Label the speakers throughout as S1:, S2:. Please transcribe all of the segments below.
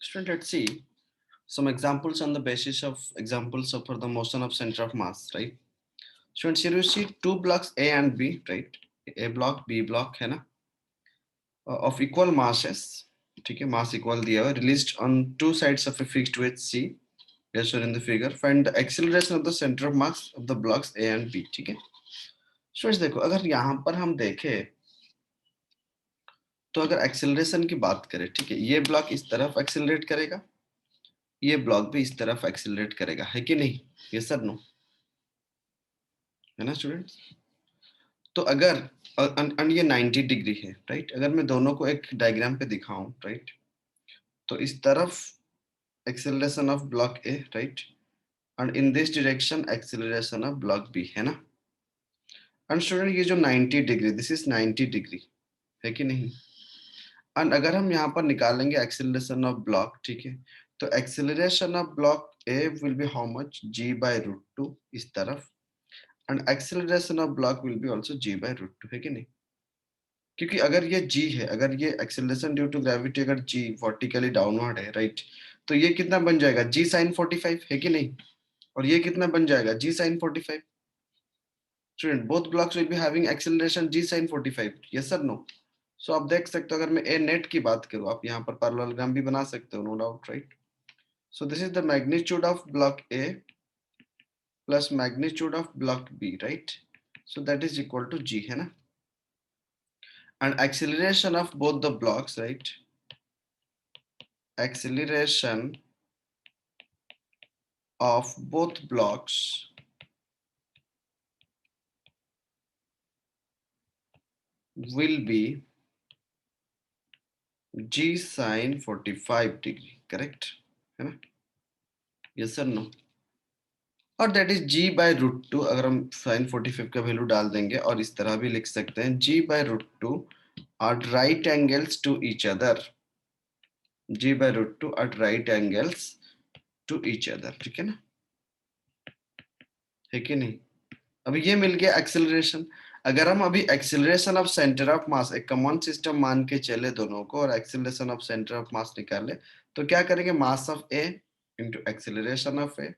S1: Student, let's see some examples on the basis of examples of for the motion of center of mass, right? Students, here you see two blocks A and B, right? A block, B block है ना, of equal masses, ठीक है, mass equal दिया हुआ, released on two sides of a fixed wedge C, as shown in the figure. Find the acceleration of the center of mass of the blocks A and B, ठीक है. Students देखो, अगर यहाँ पर हम देखें तो अगर एक्सेलरेशन की बात करें, ठीक है, ये ब्लॉक इस तरफ एक्सेलरेट करेगा, ये ब्लॉक भी इस तरफ एक्सेलरेट करेगा, है कि नहीं? ये सर नो है ना स्टूडेंट्स? तो अगर ये 90 डिग्री है, राइट? अगर मैं दोनों को एक डायग्राम पे दिखाऊं, राइट, तो इस तरफ acceleration of block A, right, and in this direction acceleration of block B, है ना? एंड स्टूडेंट ये जो 90 डिग्री, दिस इज 90 डिग्री, है कि नहीं? एंड अगर हम यहाँ पर निकालेंगे एक्सेलरेशन ऑफ ब्लॉक, ठीक है, तो acceleration of block A will be how much? g by root 2 इस तरफ, and acceleration of block will be also g by root 2, है कि नहीं? क्योंकि अगर ये g है, अगर ये एक्सेलरेशन ड्यू टू ग्रेविटी अगर g वर्टिकली डाउनवर्ड है, राइट, तो ये कितना बन जाएगा? g sin 45, है कि नहीं? और ये कितना बन जाएगा? g sin 45. Student, both blocks will be having acceleration g sin 45, yes sir no? So आप देख सकते हो, अगर मैं ए नेट की बात करूं, आप यहाँ पर पैरेललोग्राम भी बना सकते हो, no doubt, right? So this is the magnitude of block A plus magnitude of block B, right? So that is equal to g, है ना? And acceleration of both the blocks, right, acceleration of both blocks will be g sin 45 degree, correct, है ना? yes or no? और that is g by root 2, अगर हम sin 45 का value डाल देंगे, और इस तरह भी लिख सकते हैं g by root 2 at right angles to each other, g by root 2 at right angles to each other, ठीक है ना? है कि नहीं? अभी ये मिल गया एक्सेलरेशन. अगर हम अभी acceleration of centre of mass, एक कॉमन सिस्टम मान के चले दोनों को, और acceleration of centre of mass निकाले, तो क्या करेंगे? Mass of A into acceleration of A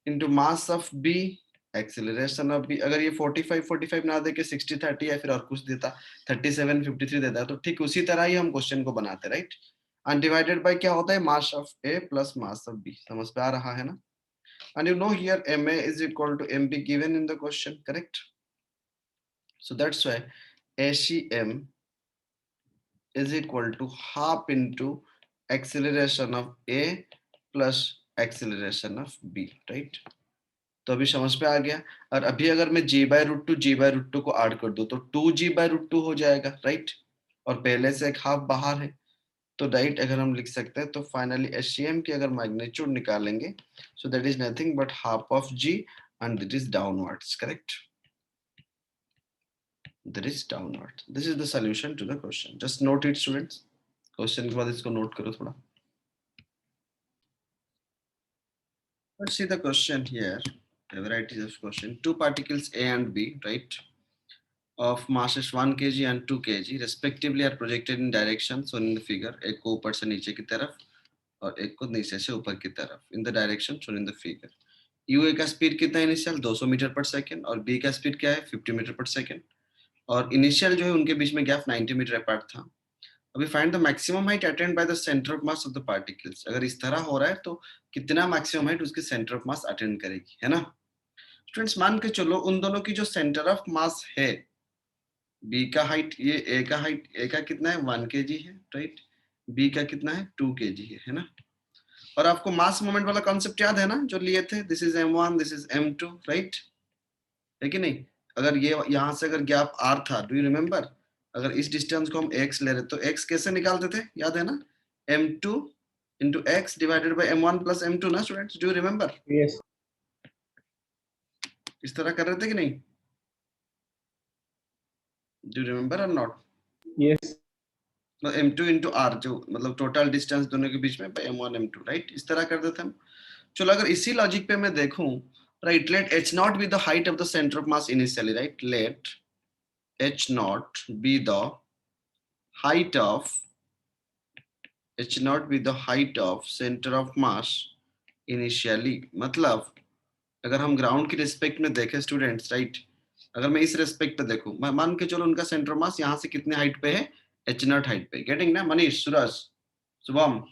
S1: into mass of B acceleration of B. अगर ये 45 ना दे के 60-30 या फिर और कुछ देता, 37-53 देता, तो ठीक उसी तरह ही हम क्वेश्चन को बनाते, राइट? अनडिवाइडेड बाय क्या होता है? Mass of A plus mass of B. समझ पे आ रहा है ना? And you know here ma is equal to mb given in the question, correct? So that's why ACM is equal to half into acceleration of A plus acceleration of B, right? तो अभी समझ पे आ गया. और अभी अगर मैं g by root 2 को ऐड कर दूं, तो 2g by root 2 हो जाएगा, राइट? और पहले से एक हाफ बाहर है, तो राइट अगर हम लिख सकते हैं, तो फाइनली एचसीएम की अगर मैग्नीट्यूड निकालेंगे, so that is nothing but half of G, and this is downwards, correct? That is downward. This is the solution to the question. Just note it students. Question के बाद इसको note करो थोड़ा. Let's see the question here. A variety of question. Two particles A and B, right, of masses 1 kg and 2 kg respectively are projected in direction shown in the figure. एक को ऊपर से नीचे की तरफ और एक को नीचे से ऊपर की तरफ, in the direction shown in the figure. U A का स्पीड कितना है इनिशियल? 200 मीटर पर सेकंड, और बी का स्पीड क्या है? 50 मीटर पर सेकंड, और इनिशियल जो है उनके बीच में गैप 90 मीटर अपार्ट था. अभी find the maximum height attend by the centre of mass of the particles. अगर इस तरह हो रहा है तो कितना मैक्सिमम हाइट उसके सेंटर ऑफ मास अटेंड करेगी, है ना? स्टूडेंट्स मान के चलो उन दोनों की जो सेंटर ऑफ मास है, बी का हाइट, ये ए का हाइट, ए का कितना है? 1 kg है, राइट? बी का कितना है? 2 kg है ना? और आपको मास मोमेंट वाला कॉन्सेप्ट याद है ना जो लिए थे? This is m1, this is m2, right? है कि नहीं? अगर ये यहां से अगर गैप r था, डू यू रिमेम्बर? अगर इस डिस्टेंस को हम x ले रहे तो x कैसे निकालते थे? याद है ना? m2 into x divided by m1 plus m2 ना students? Do you remember?
S2: Yes.
S1: इस तरह कर रहे थे कि नहीं? डू यू रिमेम्बर और not?
S2: Yes.
S1: m2 into r, जो मतलब टोटल डिस्टेंस दोनों के बीच में, m1 m2, राइट? इस तरह कर देते हम. चलो अगर इसी लॉजिक पे मैं देखूं, right, let h naught be the height of the center of mass initially, right? Let h naught be the height of h not be the height of centre of mass initially, मतलब अगर हम ground की respect में देखें students, right, अगर मैं इस respect पे देखूं, मैं मान के चलो उनका सेंटर मास यहाँ से कितने हाइट पे है, h नॉट हाइट पे, गेटिंग ना मनीष, सूरज, शुभम,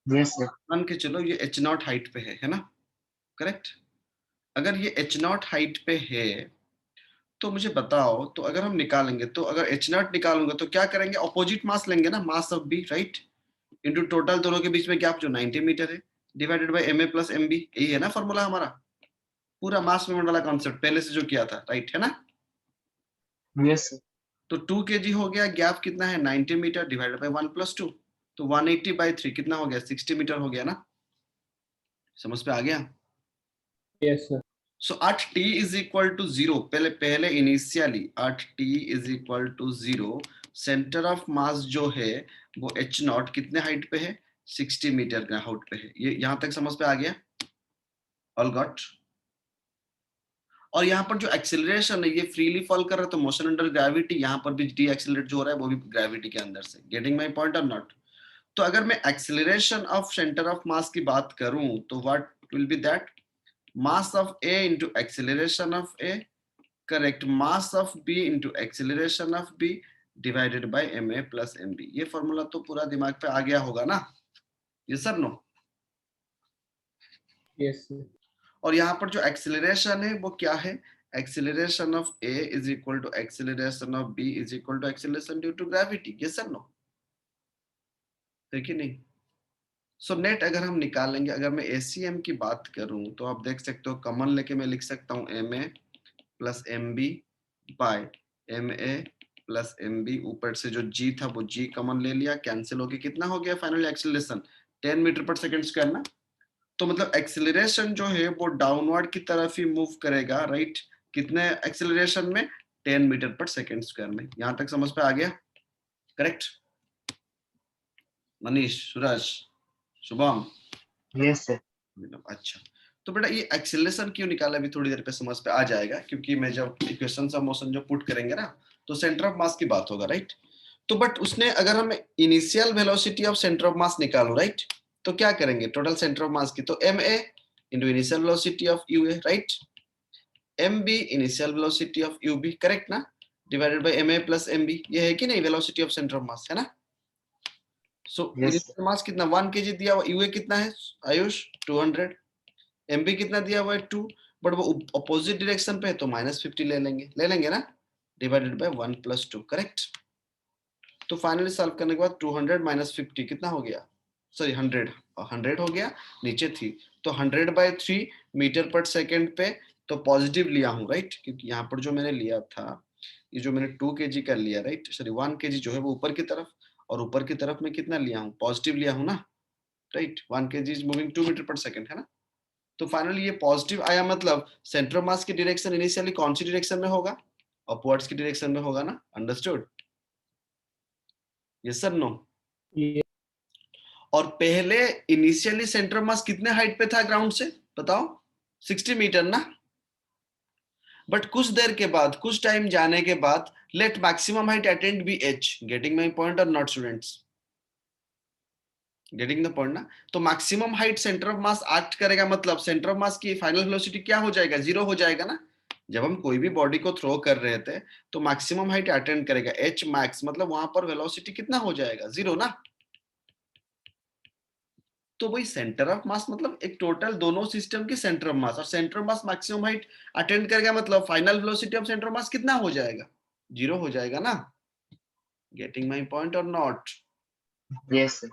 S2: यस सर।
S1: मान के चलो ये h नॉट हाइट पे है ना, करेक्ट। अगर ये h नॉट हाइट पे है तो मुझे बताओ, तो अगर हम निकालेंगे तो अगर h नॉट निकालूंगा तो क्या करेंगे, ऑपोजिट मास लेंगे ना, mass of B, right, into total दोनों के बीच में गैप जो 90 मीटर है, divided by ma plus mb, यही है ना फॉर्मूला हमारा, पूरा मास मूवमेंट वाला कॉन्सेप्ट पहले से जो किया था, राइट है ना।
S2: Yes sir.
S1: तो 2 kg हो गया, गैप कितना है 90 मीटर, डिवाइडेड बाय 1 + 2, तो 180/3 कितना हो गया, 60 मीटर हो गया ना, समझ पे आ गया।
S2: Yes sir.
S1: So 8t is equal to 0, पहले पहले initially 8t is equal to 0, centre of mass जो है वो h नॉट कितने हाइट पे है, 60 मीटर का हाइट पे है, ये यहां तक समझ पे आ गया, ऑल गॉट। और यहाँ पर जो एक्सेलरेशन है ये फ्रीली फॉल कर रहा है, तो मोशन अंडर ग्रेविटी, यहाँ पर भी डी एक्सेलरेट जो हो रहा है वो भी ग्रेविटी के अंदर से, getting my point or not. तो अगर मैं acceleration of centre of mass की बात करूं तो what will be that, mass of A into acceleration of A, correct, mass of B into acceleration of B, divided by ma plus mb। ये formula तो पूरा दिमाग पे आ गया होगा ना, ये सर नो।
S2: Yes sir.
S1: और यहाँ पर जो एक्सेलरेशन है वो क्या है, acceleration of A is equal to acceleration of B is equal to acceleration due to gravity, ये सर नो, है कि नहीं। सो नेट अगर हम निकालेंगे, अगर मैं ACM की बात करूं तो आप देख सकते हो, कॉमन लेके मैं लिख सकता हूं ma plus mb by ma plus mb, ऊपर से जो g था वो g कॉमन ले लिया, कैंसिल होके कितना हो गया फाइनली एक्सेलरेशन 10 मीटर पर सेकंड स्क्वायर ना। तो मतलब एक्सेलरेशन जो है वो डाउनवर्ड की तरफ ही मूव करेगा, राइट, कितने एक्सेलरेशन में, 10 मीटर पर सेकंड स्क्वायर में, यहां तक समझ पे आ गया, correct Manish, Suraj, Shubham.
S2: Yes sir.
S1: अच्छा, तो बेटा ये एक्सेलरेशन क्यों निकाला अभी थोड़ी देर पे समझ पे आ जाएगा, क्योंकि मैं जब इक्वेशंस ऑफ मोशन जो पुट करेंगे ना तो सेंटर ऑफ मास की बात होगा, राइट। तो बट उसने अगर हम initial velocity of centre of मास निकालो, राइट, तो क्या करेंगे टोटल सेंटर ऑफ मास की, तो ma into initial velocity of ua, right, mb initial velocity of ub, correct ना, divided by ma plus mb, ये है कि नहीं velocity of centre of mass, है ना। So
S2: yes sir.
S1: Initial mass कितना 1 kg दिया हुआ, ua कितना है आयुष 200, mb कितना दिया हुआ है 2, बट वो अपोजिट डायरेक्शन पे है तो -50 ले लेंगे ना, डिवाइडेड बाय 1 + 2, करेक्ट। तो फाइनली सॉल्व करने के बाद 200 - 50 कितना हो गया, सॉरी 100 हो गया, नीचे थी, तो 100/3 मीटर पर सेकंड पे, तो पॉजिटिव लिया हूँ, राइट, क्योंकि यहाँ पर जो मैंने लिया था, ये जो मैंने 2 kg का लिया, राइट, सॉरी 1 kg जो है वो ऊपर की तरफ, और ऊपर की तरफ में कितना लिया हूँ, पॉजिटिव लिया हूँ ना, right, 1 kg is moving 2 metre पर सेकंड, है ना। तो फाइनली ये पॉजिटिव आया, मतलब सेंटर मास की डायरेक्शन इनिशियली कौन सी डायरेक्शन में होगा, अपवर्ड्स की डायरेक्शन में होगा ना, अंडरस्टूड, यस सर नो। और पहले इनिशियली सेंटर मास कितने हाइट पे था ग्राउंड से, बताओ, 60 मीटर ना, बट कुछ देर के बाद, कुछ टाइम जाने के बाद, let maximum height attained be h, getting my point or not students, getting the point ना। तो maximum height centre of mass act करेगा, मतलब सेंटर ऑफ मास की फाइनल वेलोसिटी क्या हो जाएगा, 0 हो जाएगा ना। जब हम कोई भी बॉडी को थ्रो कर रहे थे तो मैक्सिमम हाइट अटेंड करेगा h मैक्स, मतलब वहां पर वेलोसिटी कितना हो जाएगा, 0 ना। तो वही सेंटर ऑफ मास, मतलब एक टोटल दोनों सिस्टम की सेंटर ऑफ मास, और centre of mass maximum height attend करेगा, मतलब final velocity of centre of mass कितना हो जाएगा, 0 हो जाएगा ना, getting my point or not.
S2: Yes sir.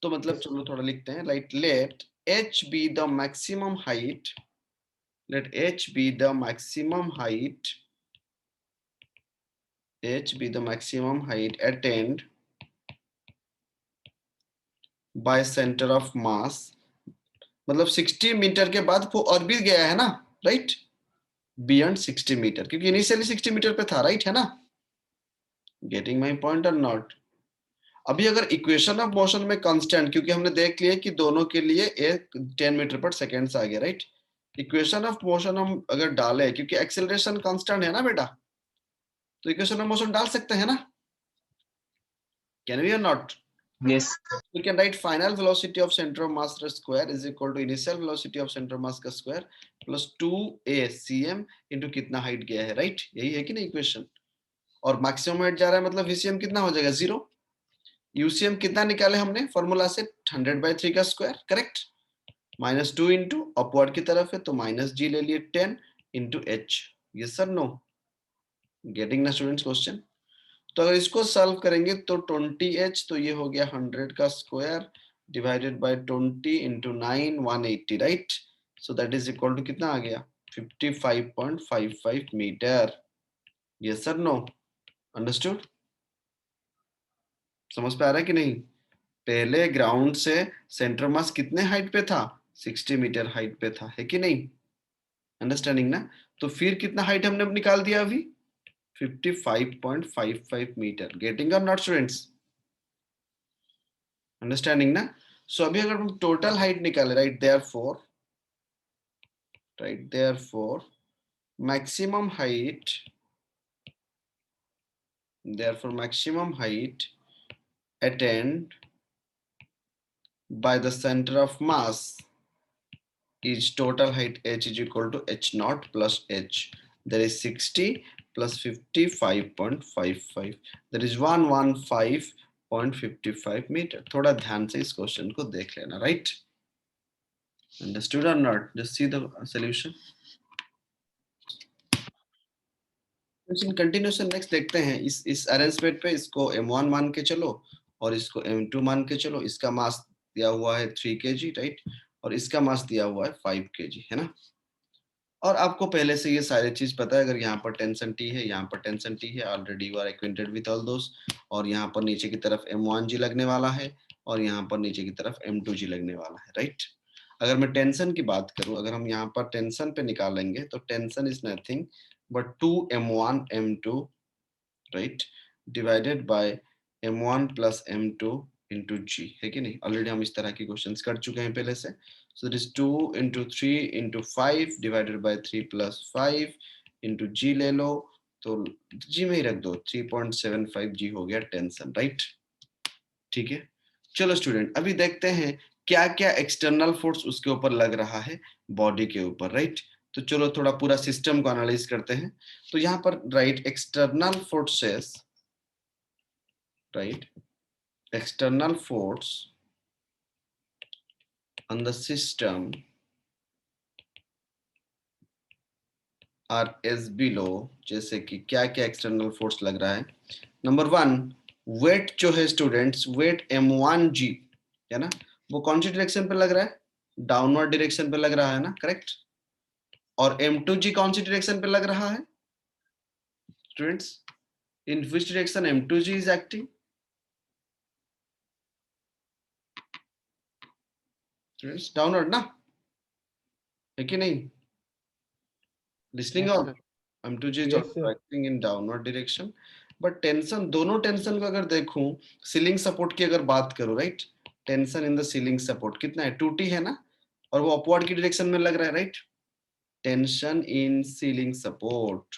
S1: तो मतलब चलो थोड़ा लिखते हैं, like let h be the maximum height, let h be the maximum height, h be the maximum height attained by center of mass, मतलब 60 मीटर के बाद वो और भी गया है ना, राइट, बियॉन्ड 60 मीटर, क्योंकि इनिशियली 60 मीटर पे था, राइट है ना, getting my point or not. अभी अगर इक्वेशन ऑफ मोशन में कांस्टेंट, क्योंकि हमने देख लिया कि दोनों के लिए एक 10 मीटर पर सेकेंड आ गया, राइट, इक्वेशन ऑफ मोशन हम अगर डालें, क्योंकि एक्सेलरेशन कांस्टेंट है ना बेटा, तो इक्वेशन ऑफ मोशन डाल सकते हैं ना, कैन वी और not,
S2: Yes.
S1: We can write final velocity of center of mass square is equal to initial velocity of center of mass का square plus 2a cm into कितना height गया है, right? यही है कि नहीं इक्वेशन? और मैक्सिमम हाइट जा रहा है मतलब VCM कितना हो जाएगा 0. UCM कितना निकाले हमने फॉर्मूला से 100/3 का स्क्वायर, करेक्ट? -2 इंटू अपवर्ड की तरफ है तो -g ले लिए 10 into h. Yes sir no? Getting ना स्टूडेंट्स क्वेश्चन? तो अगर इसको सॉल्व करेंगे तो 20h तो ये हो गया 100 का square divided by 20 into 9 180, right? So that is equal to कितना आ गया 55.55 metre. Yes sir no? Understood? समझ पे आ रहा है कि नहीं? पहले ग्राउंड से सेंटर मास कितने हाइट पे था? 60 मीटर हाइट पे था, है कि नहीं? अंडरस्टैंडिंग ना? तो फिर कितना हाइट हमने निकाल दिया अभी 55.55 मीटर. गेटिंग और नॉट स्टूडेंट्स? अंडरस्टैंडिंग ना? सो अभी अगर हम टोटल हाइट निकाले, right, therefore maximum height attained by the center of mass is total height h is equal to h naught plus h. There is 60 plus 55.55. There is 115.55 metre. थोड़ा ध्यान से इस question को देख लेना, right? Understood or not? Just see the solution. In continuation next देखते हैं. इस अरेंजमेंट पे इसको m1 मान के चलो और इसको m2 मान के चलो. इसका मास दिया हुआ है 3 kg, राइट? और इसका मास दिया हुआ है 5 kg, है ना? और आपको पहले से ये सारी चीज पता है. अगर यहाँ पर टेंशन T है, यहाँ पर टेंशन T है, already you are acquainted with all those. और यहाँ पर नीचे की तरफ m1g लगने वाला है और यहाँ पर नीचे की तरफ m2g लगने वाला है, राइट? अगर मैं टेंशन की बात करूं, अगर हम यहाँ पर टेंशन पे निकालेंगे तो tension is nothing but 2m1 m2, right, divided by m1 plus m2 into g, है कि नहीं? ऑलरेडी हम इस तरह के क्वेश्चंस कर चुके हैं पहले से. So this 2 into 3 into 5 divided by 3 plus 5 into g ले लो तो g में ही रख दो. 3.75 g हो गया टेंशन, राइट? ठीक है, चलो स्टूडेंट अभी देखते हैं क्या क्या एक्सटर्नल फोर्स उसके ऊपर लग रहा है बॉडी के ऊपर, राइट? तो चलो थोड़ा पूरा सिस्टम को एनालाइज करते हैं. तो यहाँ पर right external forces, right, external force on the system are as below. जैसे कि क्या क्या एक्सटर्नल फोर्स लग रहा है. नंबर 1, वेट जो है स्टूडेंट्स, वेट m1g है ना, वो कौन सी डायरेक्शन पे लग रहा है? डाउनवर्ड डायरेक्शन पे लग रहा है ना, करेक्ट? और m2g कौन सी डायरेक्शन पे लग रहा है students? In which direction m2g is acting? Students downward ना, है कि नहीं? Listening on. m2g is also acting in downward direction. But tension, दोनों टेंशन को अगर देखूं, सीलिंग सपोर्ट की अगर बात करूं, right, tension in the ceiling support कितना है 2t है ना, और वो अपवर्ड की डायरेक्शन में लग रहा है, right? Tension in ceiling support,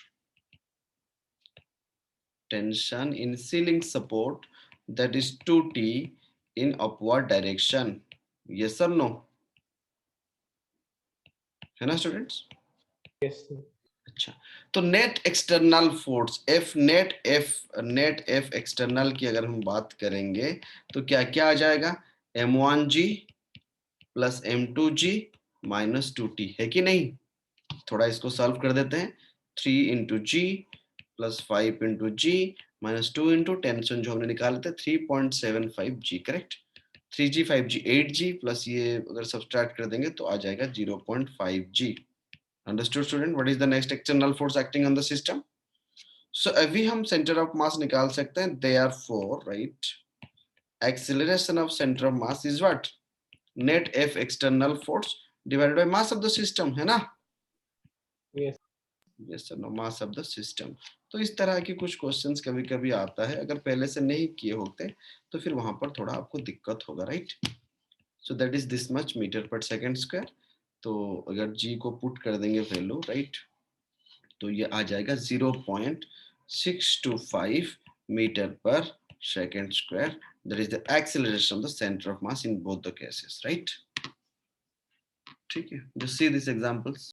S1: tension in ceiling support, that is 2t in upward direction. Yes or no? है ना स्टूडेंट्स?
S2: Yes, sir.
S1: अच्छा, तो net external force F net F external की अगर हम बात करेंगे तो क्या क्या आ जाएगा? m1g plus m2g minus 2t, है कि नहीं? थोड़ा इसको सॉल्व कर देते हैं. 3 इंटू जी प्लस 5 इंटू जी माइनस 2 इंटू टेंशन जो हमने निकाले थे 3.75 जी, correct? 3g 5g 8g plus ये अगर सब्सट्रैक्ट कर देंगे तो आ जाएगा 0.5 g. Understood student? What is the next external force acting on the system? So अभी हम सेंटर ऑफ मास निकाल सकते हैं. Therefore right acceleration of centre of mass is what? Net F external force divided by mass of the system, है ना?
S2: Yes.
S1: Yes sir no, mass of the system. तो इस तरह के कुछ क्वेश्चंस कभी कभी आता है. अगर पहले से नहीं किए होते तो फिर वहां पर थोड़ा आपको दिक्कत होगा, right? So that is this much metre पर सेकंड स्क्वायर. तो अगर g को पुट कर देंगे वैल्यू, राइट, तो ये आ जाएगा 0.625 मीटर पर second square That is the acceleration of the center of mass in both the cases, right? ठीक है, just see these examples.